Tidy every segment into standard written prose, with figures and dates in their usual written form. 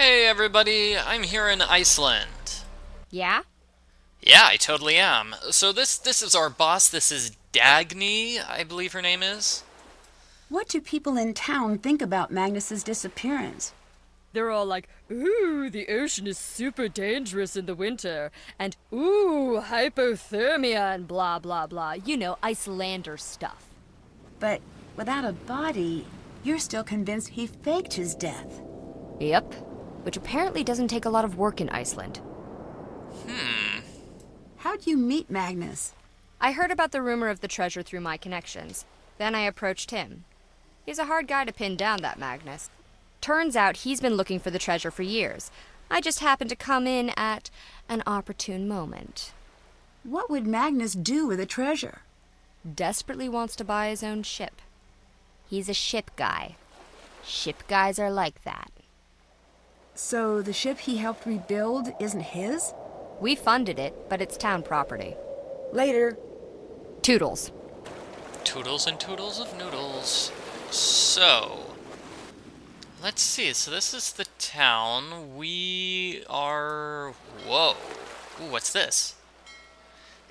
Hey everybody, I'm here in Iceland. Yeah? Yeah, I totally am. So this is our boss. This is Dagny, I believe her name is. What do people in town think about Magnus's disappearance? They're all like, ooh, the ocean is super dangerous in the winter, and ooh, hypothermia and blah blah blah. You know, Icelander stuff. But without a body, you're still convinced he faked his death. Yep. Which apparently doesn't take a lot of work in Iceland. How'd you meet Magnus? I heard about the rumor of the treasure through my connections. Then I approached him. He's a hard guy to pin down, that Magnus. Turns out he's been looking for the treasure for years. I just happened to come in at an opportune moment. What would Magnus do with the treasure? Desperately wants to buy his own ship. He's a ship guy. Ship guys are like that. So the ship he helped rebuild isn't his? We funded it, but it's town property. Later. Toodles. Toodles and toodles of noodles. So, let's see. So this is the town. We are... Whoa. Ooh, what's this?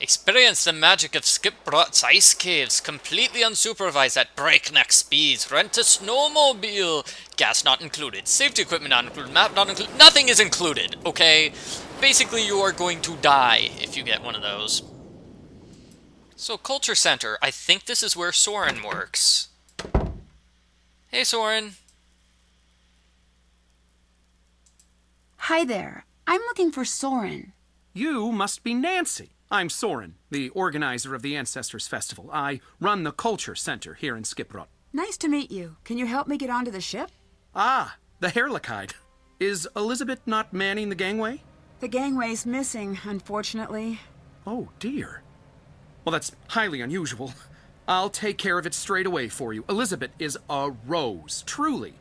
Experience the magic of Skipbrot's ice caves, completely unsupervised at breakneck speeds. Rent a snowmobile. Gas not included. Safety equipment not included. Map not included. Nothing is included, okay? Basically, you are going to die if you get one of those. So, Culture Center. I think this is where Soren works. Hey, Soren. Hi there. I'm looking for Soren. You must be Nancy. I'm Soren, the organizer of the Ancestors Festival. I run the Culture Center here in Skipbrot. Nice to meet you. Can you help me get onto the ship? Ah, the Herlichide. Is Elisabet not manning the gangway? The gangway's missing, unfortunately. Oh, dear. Well, that's highly unusual. I'll take care of it straight away for you. Elisabet is a rose, truly.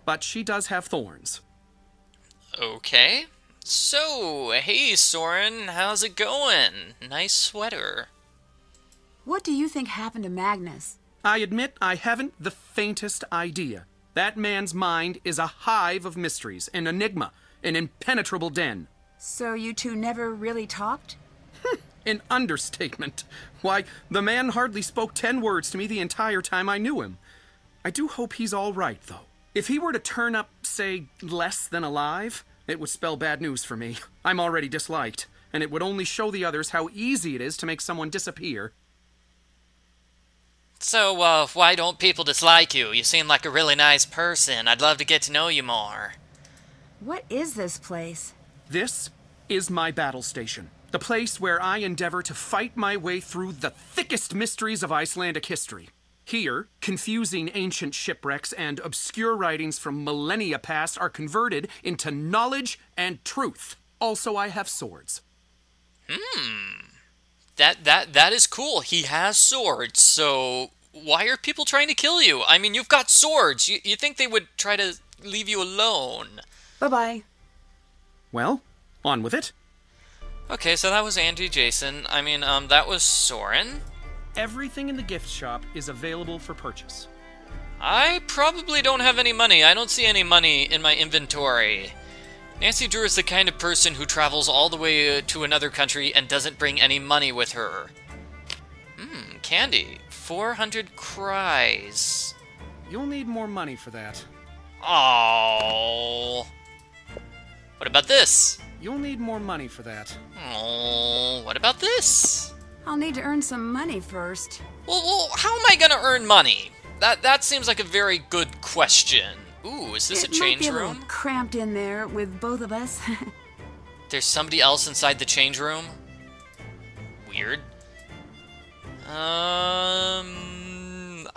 But she does have thorns. Okay. So, hey Soren, how's it going? Nice sweater. What do you think happened to Magnus? I admit I haven't the faintest idea. That man's mind is a hive of mysteries, an enigma, an impenetrable den. So you two never really talked? An understatement. Why, the man hardly spoke 10 words to me the entire time I knew him. I do hope he's all right, though. If he were to turn up, say, less than alive, it would spell bad news for me. I'm already disliked, and it would only show the others how easy it is to make someone disappear. So, why don't people dislike you? You seem like a really nice person. I'd love to get to know you more. What is this place? This is my battle station. The place where I endeavor to fight my way through the thickest mysteries of Icelandic history. Here, confusing ancient shipwrecks and obscure writings from millennia past are converted into knowledge and truth. Also, I have swords. That is cool. He has swords, so why are people trying to kill you? I mean, you've got swords. You think they would try to leave you alone. Bye-bye. Well, on with it. Okay, so that was Andy Jason. I mean, that was Soren. Everything in the gift shop is available for purchase. I probably don't have any money. I don't see any money in my inventory. Nancy Drew is the kind of person who travels all the way to another country and doesn't bring any money with her. Candy. 400 cries. You'll need more money for that. Oh. What about this? You'll need more money for that. Oh. What about this? I'll need to earn some money first. Well, how am I gonna earn money? That seems like a very good question. Ooh, is this a change It might be a room? little cramped in there with both of us. There's somebody else inside the change room? Weird. I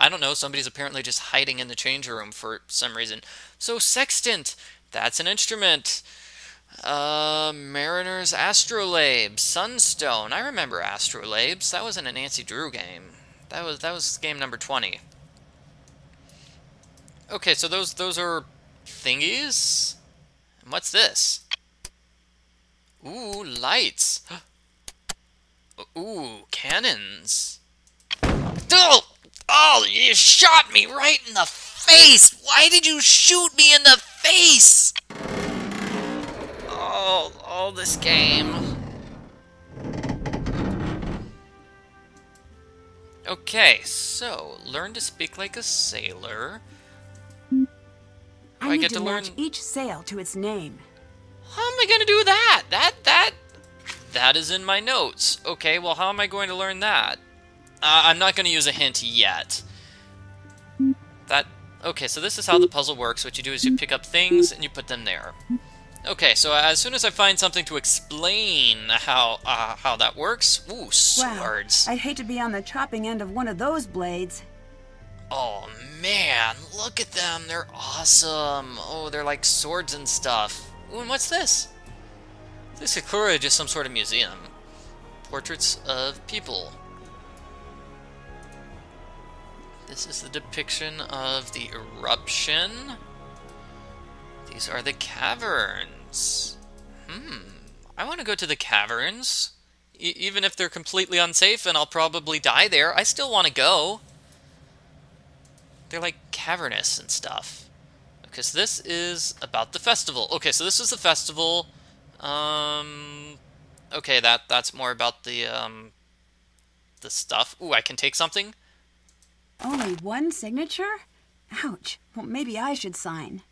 don't know. Somebody's apparently just hiding in the change room for some reason. So, sextant. That's an instrument. Mariner's Astrolabe. Sunstone. I remember Astrolabes. That was in a Nancy Drew game. That was game number 20. Okay, so those are thingies? And what's this? Ooh, lights. Ooh, cannons. Oh, you shot me right in the face! Why did you shoot me in the face? Oh, this game. Okay, so learn to speak like a sailor. I need get to to learn- match each sail to its name. How am I going to do that? That is in my notes. Okay, well, how am I going to learn that? I'm not going to use a hint yet. Okay, so this is how the puzzle works. What you do is you pick up things and you put them there. Okay, so as soon as I find something to explain how that works... Ooh, swords. Wow, I'd hate to be on the chopping end of one of those blades. Oh, man, look at them. They're awesome. Oh, they're like swords and stuff. Ooh, and what's this? This is clearly just some sort of museum. Portraits of people. This is the depiction of the eruption. These are the caverns. I want to go to the caverns. Even if they're completely unsafe and I'll probably die there, I still want to go. They're like cavernous and stuff. Okay, so this is about the festival. Okay, so this is the festival. Okay, that's more about the stuff. Ooh, I can take something? Only one signature? Ouch. Well, maybe I should sign.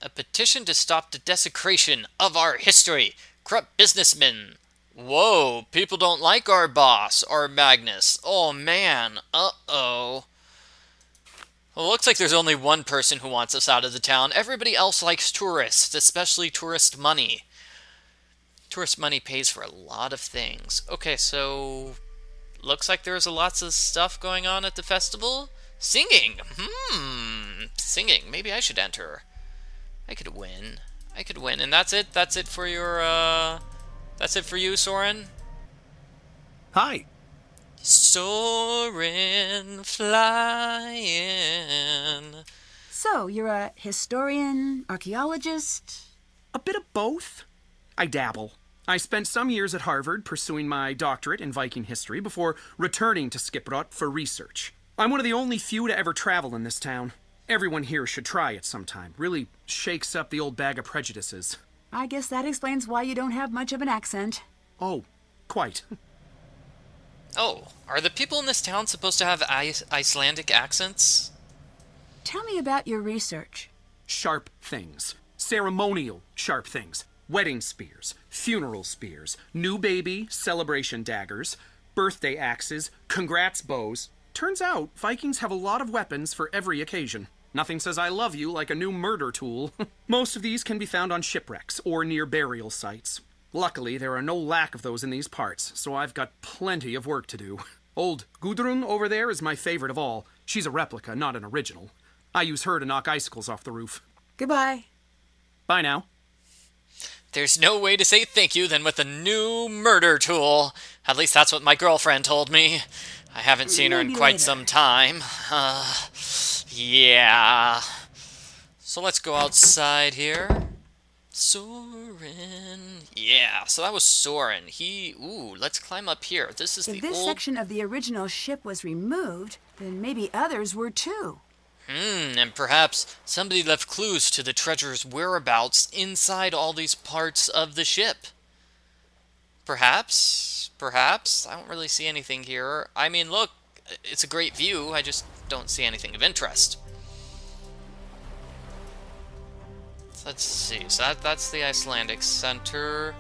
A petition to stop the desecration of our history. Corrupt businessmen. Whoa, people don't like our boss, our Magnus. Oh, man. Uh-oh. Well, it looks like there's only one person who wants us out of the town. Everybody else likes tourists, especially tourist money. Tourist money pays for a lot of things. Okay, so... looks like there's lots of stuff going on at the festival. Singing! Singing. Maybe I should enter. I could win. And that's it? That's it for your, That's it for you, Soren? Hi. Soren flying. So, you're a historian, archaeologist? A bit of both. I dabble. I spent some years at Harvard pursuing my doctorate in Viking history before returning to Skiprot for research. I'm one of the only few to ever travel in this town. Everyone here should try it sometime. Really shakes up the old bag of prejudices. I guess that explains why you don't have much of an accent. Oh, quite. Oh, are the people in this town supposed to have Icelandic accents? Tell me about your research. Sharp things. Ceremonial sharp things. Wedding spears, funeral spears, new baby celebration daggers, birthday axes, congrats bows. Turns out, Vikings have a lot of weapons for every occasion. Nothing says I love you like a new murder tool. Most of these can be found on shipwrecks or near burial sites. Luckily, there are no lack of those in these parts, so I've got plenty of work to do. Old Gudrun over there is my favorite of all. She's a replica, not an original. I use her to knock icicles off the roof. Goodbye. Bye now. There's no way to say thank you than with a new murder tool. At least that's what my girlfriend told me. I haven't seen her in Maybe quite later. some time. Yeah. So let's go outside here. Soren. Yeah, so that was Soren. Ooh, let's climb up here. This is If the this old... section of the original ship was removed, then maybe others were too. And perhaps somebody left clues to the treasure's whereabouts inside all these parts of the ship. Perhaps. I don't really see anything here. I mean, look, it's a great view. I just don't see anything of interest. So let's see. So that's the Icelandic center.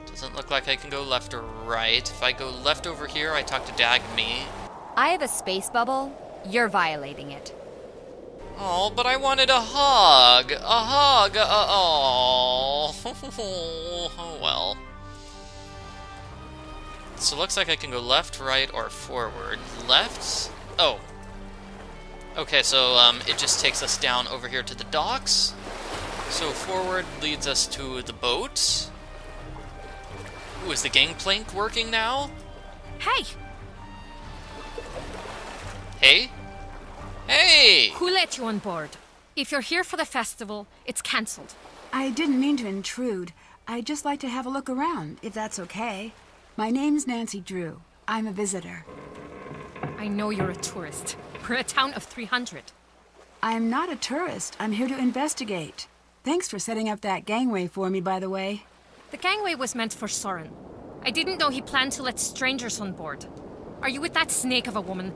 Doesn't look like I can go left or right. If I go left over here, I talk to Dagny. I have a space bubble. You're violating it. Oh, but I wanted a hug. A hug. Oh, well. So it looks like I can go left, right, or forward. Left? Oh. Okay, so it just takes us down over here to the docks. So forward leads us to the boat. Ooh, is the gangplank working now? Hey! Hey? Hey! Who let you on board? If you're here for the festival, it's cancelled. I didn't mean to intrude. I'd just like to have a look around, if that's okay. My name's Nancy Drew. I'm a visitor. I know you're a tourist. We're a town of 300. I'm not a tourist. I'm here to investigate. Thanks for setting up that gangway for me, by the way. The gangway was meant for Soren. I didn't know he planned to let strangers on board. Are you with that snake of a woman?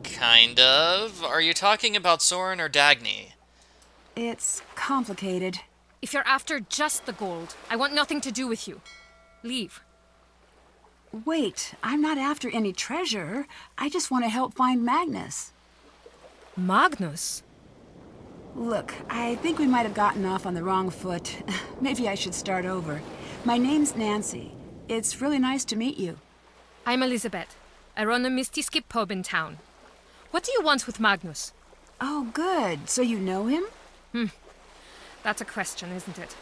Kind of. Are you talking about Soren or Dagny? It's complicated. If you're after just the gold, I want nothing to do with you. Leave. Wait, I'm not after any treasure. I just want to help find Magnus. Magnus? Look, I think we might have gotten off on the wrong foot. Maybe I should start over. My name's Nancy. It's really nice to meet you. I'm Elisabet. I run a Misty Skip pub in town. What do you want with Magnus? Oh, good. So you know him? That's a question, isn't it?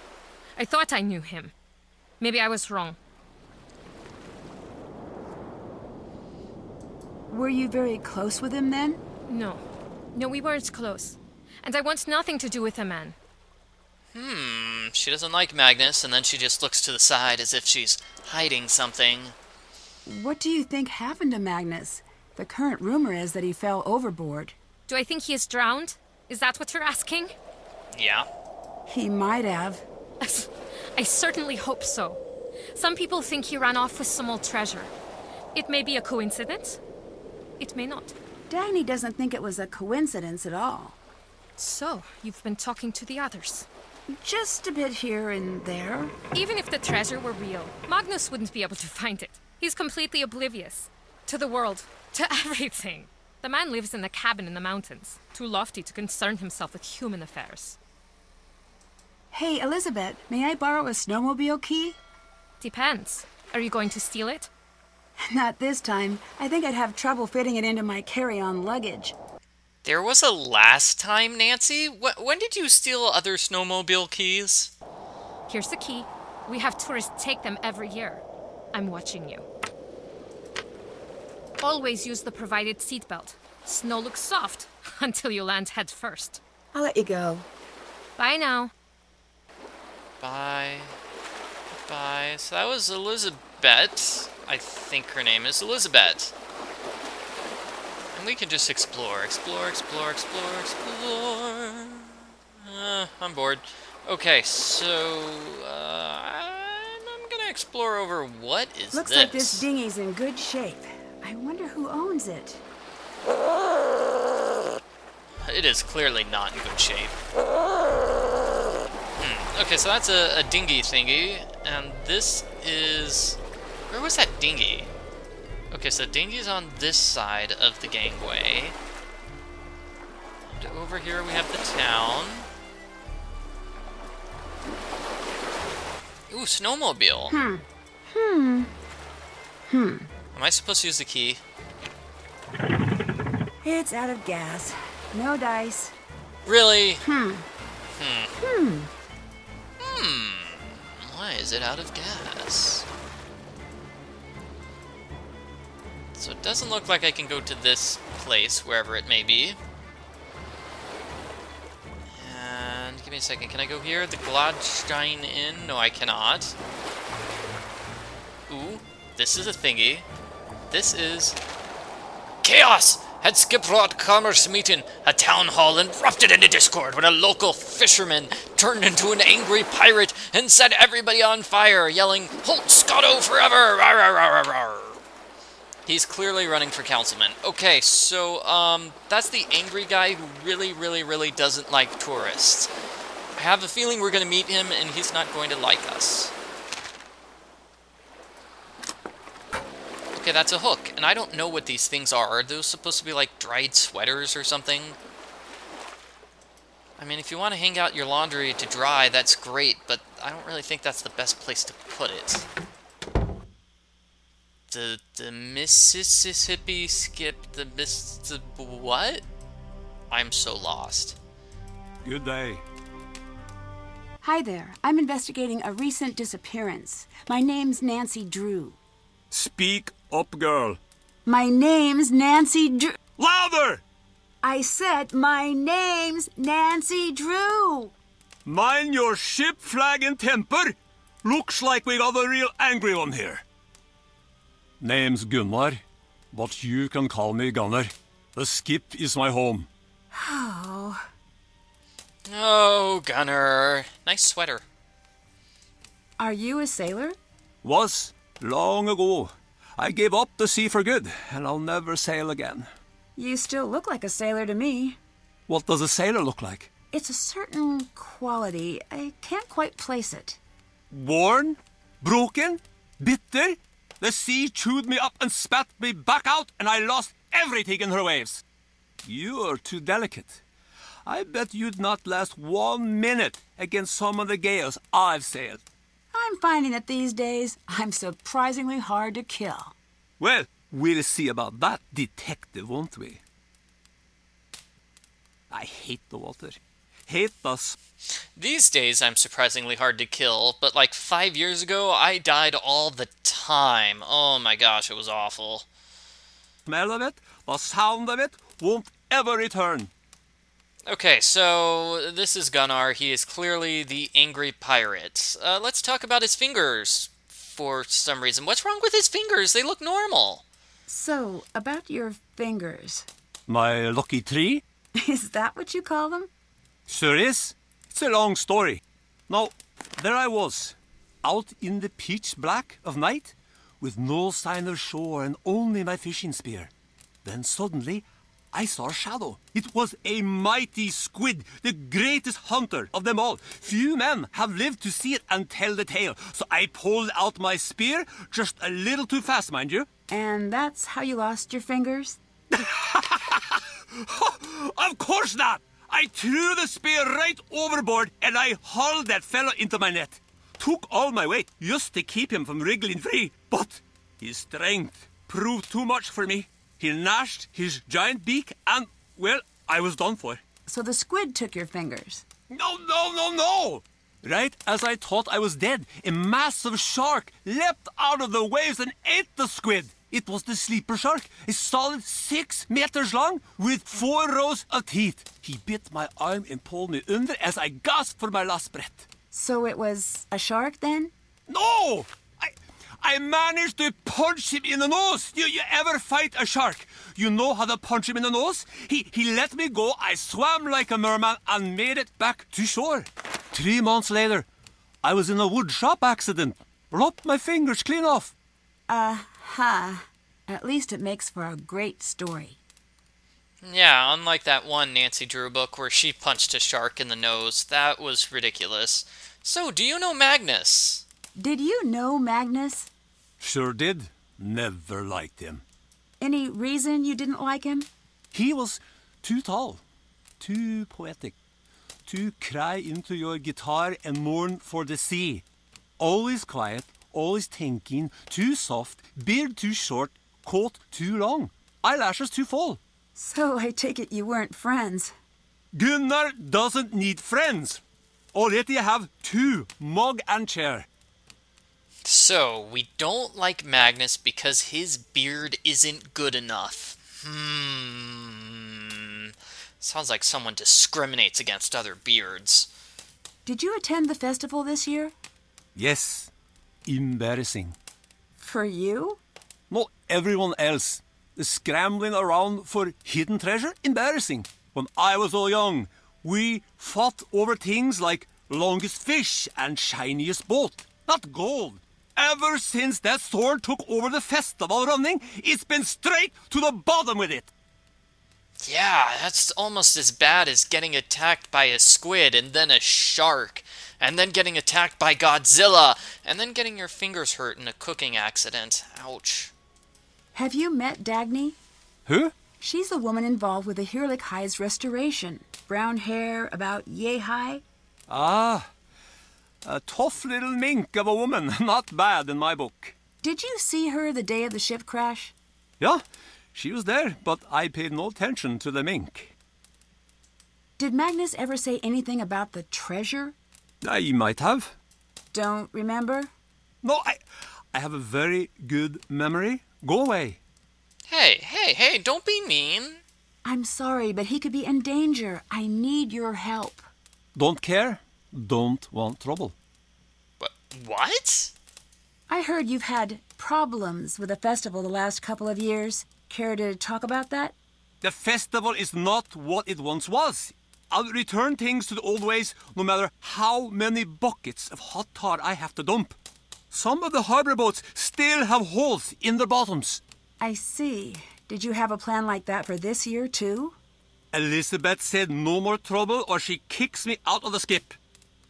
I thought I knew him. Maybe I was wrong. Were you very close with him then? No. No, we weren't close. And I want nothing to do with a man. She doesn't like Magnus, and then she just looks to the side as if she's hiding something. What do you think happened to Magnus? The current rumor is that he fell overboard. Do I think he is drowned? Is that what you're asking? Yeah. He might have. I certainly hope so. Some people think he ran off with some old treasure. It may be a coincidence. It may not. Dagny doesn't think it was a coincidence at all. So, you've been talking to the others. Just a bit here and there. Even if the treasure were real, Magnus wouldn't be able to find it. He's completely oblivious. To the world. To everything. The man lives in a cabin in the mountains, too lofty to concern himself with human affairs. Hey, Elisabet, may I borrow a snowmobile key? Depends. Are you going to steal it? Not this time. I think I'd have trouble fitting it into my carry-on luggage. There was a last time, Nancy? When did you steal other snowmobile keys? Here's the key. We have tourists take them every year. I'm watching you. Always use the provided seatbelt. Snow looks soft until you land head first. I'll let you go. Bye now. Bye. Bye. So that was Elisabet. I think her name is Elisabet. And we can just explore. Explore. I'm bored. Okay, so I'm gonna explore over what is Looks this? like this dinghy's in good shape. I wonder who owns it. It is clearly not in good shape. Okay, so that's a dinghy thingy, and this is... Where was that dinghy? Okay, so the dinghy's on this side of the gangway. And over here we have the town. Ooh, snowmobile. Am I supposed to use the key? It's out of gas. No dice. Really? Why is it out of gas? So it doesn't look like I can go to this place, wherever it may be. And give me a second, can I go here? The Gladstein Inn? No, I cannot. Ooh, this is a thingy. This is... Chaos! Had Skiprot commerce meeting, a town hall erupted into discord when a local fisherman turned into an angry pirate and set everybody on fire, yelling, "Halt Scotto forever!" Rawr, rawr, rawr, rawr. He's clearly running for councilman. Okay, so, that's the angry guy who really doesn't like tourists. I have a feeling we're gonna meet him and he's not going to like us. Okay, that's a hook, and I don't know what these things are. Are those supposed to be like dried sweaters or something? I mean, if you want to hang out your laundry to dry, that's great, but I don't really think that's the best place to put it. The Mississippi Skip, the what? I'm so lost. Good day. Hi there. I'm investigating a recent disappearance. My name's Nancy Drew. Speak up, girl. My name's Nancy Drew. Louder! I said my name's Nancy Drew. Mind your ship, flag, and temper. Looks like we got a real angry one here. Name's Gunnar, but you can call me Gunnar. The skip is my home. Oh. Oh, Gunnar. Nice sweater. Are you a sailor? Was long ago. I gave up the sea for good, and I'll never sail again. You still look like a sailor to me. What does a sailor look like? It's a certain quality. I can't quite place it. Worn? Broken? Bitter? The sea chewed me up and spat me back out, and I lost everything in her waves. You're too delicate. I bet you'd not last 1 minute against some of the gales I've sailed. I'm finding that these days I'm surprisingly hard to kill. Well, we'll see about that, detective, won't we? I hate the water. Hate us. These days, I'm surprisingly hard to kill, but like 5 years ago, I died all the time. Oh my gosh, it was awful. Smell of it, the sound of it, won't ever return. Okay, so this is Gunnar. He is clearly the angry pirate. Let's talk about his fingers for some reason. What's wrong with his fingers? They look normal. So, about your fingers. My lucky tree? Is that what you call them? Sure is. It's a long story. Now, there I was, out in the pitch black of night, with no sign of shore and only my fishing spear. Then suddenly, I saw a shadow. It was a mighty squid, the greatest hunter of them all. Few men have lived to see it and tell the tale. So I pulled out my spear, just a little too fast, mind you. And that's how you lost your fingers? Of course not! I threw the spear right overboard and I hauled that fellow into my net. Took all my weight just to keep him from wriggling free. But his strength proved too much for me. He gnashed his giant beak and, well, I was done for. So the squid took your fingers? No! Right as I thought I was dead, a massive shark leapt out of the waves and ate the squid. It was the sleeper shark, a solid 6 meters long, with 4 rows of teeth. He bit my arm and pulled me under as I gasped for my last breath. So it was a shark then? No! I managed to punch him in the nose. You ever fight a shark? You know how to punch him in the nose? He let me go. I swam like a merman and made it back to shore. 3 months later, I was in a wood shop accident. Lopped my fingers clean off. At least it makes for a great story. Yeah, unlike that one Nancy Drew book where she punched a shark in the nose. That was ridiculous. So, do you know Magnus? Did you know Magnus? Sure did. Never liked him. Any reason you didn't like him? He was too tall, too poetic, to cry into your guitar and mourn for the sea. Always quiet, always thinking, too soft, beard too short, coat too long, eyelashes too full. So I take it you weren't friends. Gunnar doesn't need friends. Already have 2, mug and chair. So, we don't like Magnus because his beard isn't good enough. Sounds like someone discriminates against other beards. Did you attend the festival this year? Yes. Embarrassing. For you? Not everyone else. The scrambling around for hidden treasure? Embarrassing. When I was so young, we fought over things like longest fish and shiniest boat. Not gold. Ever since that Soren took over the festival running, it's been straight to the bottom with it. Yeah, that's almost as bad as getting attacked by a squid and then a shark, and then getting attacked by Godzilla, and then getting your fingers hurt in a cooking accident. Ouch. Have you met Dagny? Who? She's the woman involved with the Hirlik Hide's restoration. Brown hair, about yay high. Ah, a tough little mink of a woman. Not bad in my book. Did you see her the day of the ship crash? Yeah, she was there, but I paid no attention to the mink. Did Magnus ever say anything about the treasure? I might have. Don't remember? No, I have a very good memory. Go away. Hey, don't be mean. I'm sorry, but he could be in danger. I need your help. Don't care. Don't want trouble. What? I heard you've had problems with the festival the last couple of years. Care to talk about that? The festival is not what it once was. I'll return things to the old ways no matter how many buckets of hot tar I have to dump. Some of the harbor boats still have holes in their bottoms. I see. Did you have a plan like that for this year, too? Elisabet said no more trouble or she kicks me out of the skip.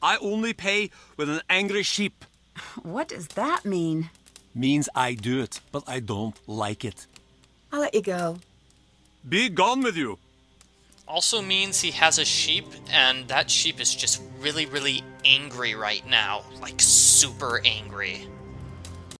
I only pay with an angry sheep. What does that mean? Means I do it, but I don't like it. I'll let you go. Be gone with you. Also means he has a sheep, and that sheep is just really, really angry right now. Like, super angry.